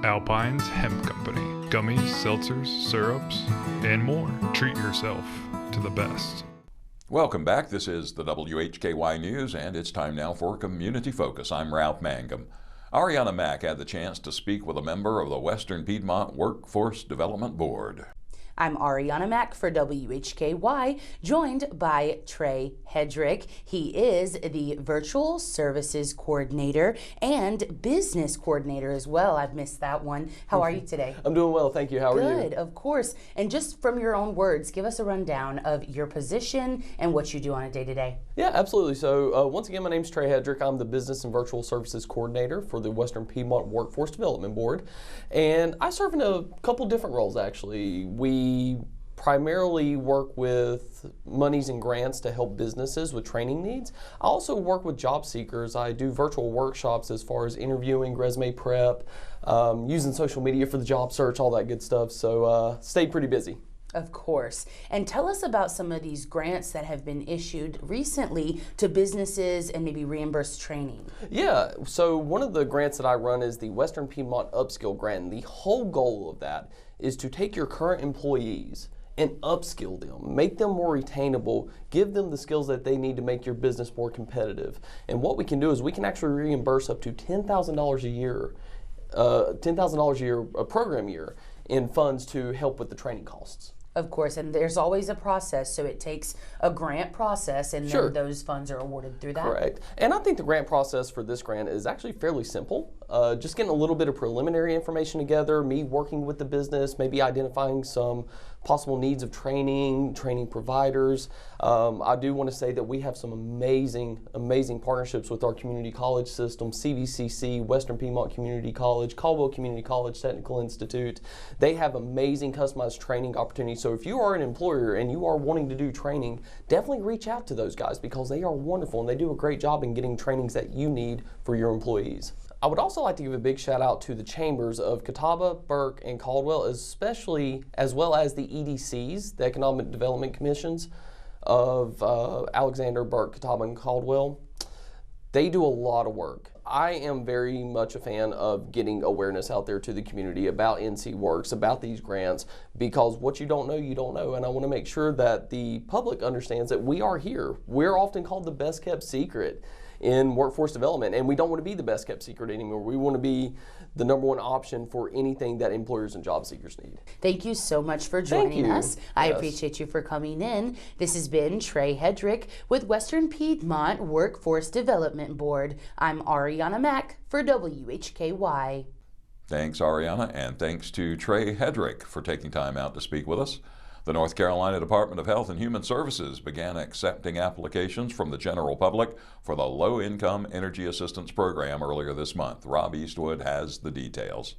Alpine's Hemp Company. Gummies, seltzers, syrups, and more. Treat yourself to the best. Welcome back. This is the WHKY News, and it's time now for Community Focus. I'm Ralph Mangum. Arianna Mack had the chance to speak with a member of the Western Piedmont Workforce Development Board. I'm Arianna Mack for WHKY, joined by Trey Hedrick. He is the Virtual Services Coordinator and Business Coordinator as well. I've missed that one. How are you today? I'm doing well, thank you. How are you? Good, of course. And just from your own words, give us a rundown of your position and what you do on a day-to-day. Yeah, absolutely. So once again, my name's Trey Hedrick. I'm the Business and Virtual Services Coordinator for the Western Piedmont Workforce Development Board. And I serve in a couple different roles, actually. We primarily work with monies and grants to help businesses with training needs. I also work with job seekers. I do virtual workshops as far as interviewing, resume prep, using social media for the job search, all that good stuff. So stay pretty busy. Of course. And tell us about some of these grants that have been issued recently to businesses and maybe reimbursed training. Yeah, so one of the grants that I run is the Western Piedmont Upskill Grant. And the whole goal of that is to take your current employees and upskill them, make them more retainable, give them the skills that they need to make your business more competitive. And what we can do is we can actually reimburse up to $10,000 a year, $10,000 a year, a program year, in funds to help with the training costs. Of course, and there's always a process, so it takes a grant process and then those funds are awarded through that. Correct. And I think the grant process for this grant is actually fairly simple. Just getting a little bit of preliminary information together, me working with the business, maybe identifying some possible needs of training providers. I do want to say that we have some amazing partnerships with our community college system, CVCC, Western Piedmont Community College, Caldwell Community College Technical Institute. They have amazing customized training opportunities. So if you are an employer and you are wanting to do training, definitely reach out to those guys because they are wonderful and they do a great job in getting trainings that you need for your employees. I would also like to give a big shout out to the chambers of Catawba, Burke, and Caldwell, especially as well as the EDCs, the Economic Development Commissions of Alexander, Burke, Catawba, and Caldwell. They do a lot of work. I am very much a fan of getting awareness out there to the community about NC Works, about these grants, because what you don't know, you don't know. And I want to make sure that the public understands that we are here. We're often called the best kept secret in workforce development, and we don't want to be the best kept secret anymore. We want to be the #1 option for anything that employers and job seekers need. Thank you so much for joining us. I appreciate you for coming in. This has been Trey Hedrick with Western Piedmont Workforce Development Board. I'm Arianna Mack for WHKY. Thanks, Arianna, and thanks to Trey Hedrick for taking time out to speak with us. The North Carolina Department of Health and Human Services began accepting applications from the general public for the Low-Income Energy Assistance Program earlier this month. Rob Eastwood has the details.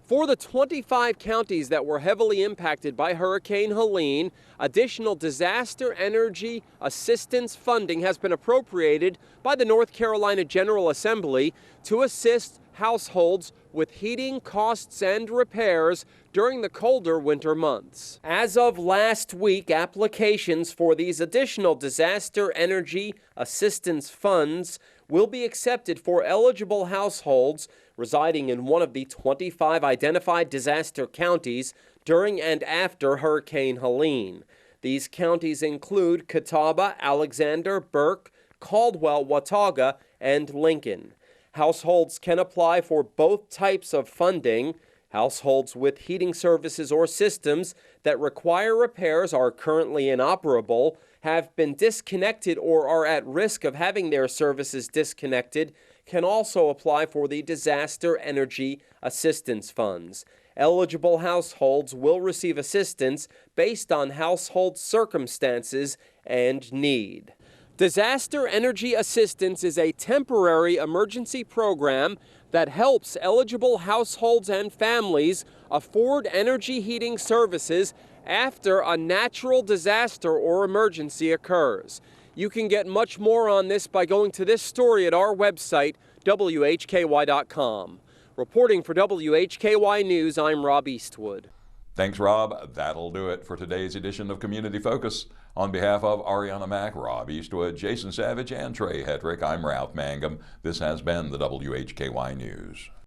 For the 25 counties that were heavily impacted by Hurricane Helene, additional disaster energy assistance funding has been appropriated by the North Carolina General Assembly to assist households with heating costs and repairs during the colder winter months. As of last week, applications for these additional disaster energy assistance funds will be accepted for eligible households residing in one of the 25 identified disaster counties during and after Hurricane Helene. These counties include Catawba, Alexander, Burke, Caldwell, Watauga, and Lincoln. Households can apply for both types of funding. Households with heating services or systems that require repairs are currently inoperable, have been disconnected, or are at risk of having their services disconnected can also apply for the Disaster Energy Assistance Funds. Eligible households will receive assistance based on household circumstances and need. Disaster Energy Assistance is a temporary emergency program that helps eligible households and families afford energy heating services after a natural disaster or emergency occurs. You can get much more on this by going to this story at our website, WHKY.com. Reporting for WHKY News, I'm Rob Eastwood. Thanks, Rob. That'll do it for today's edition of Community Focus. On behalf of Arianna Mack, Rob Eastwood, Jason Savage, and Trey Hedrick, I'm Ralph Mangum. This has been the WHKY News.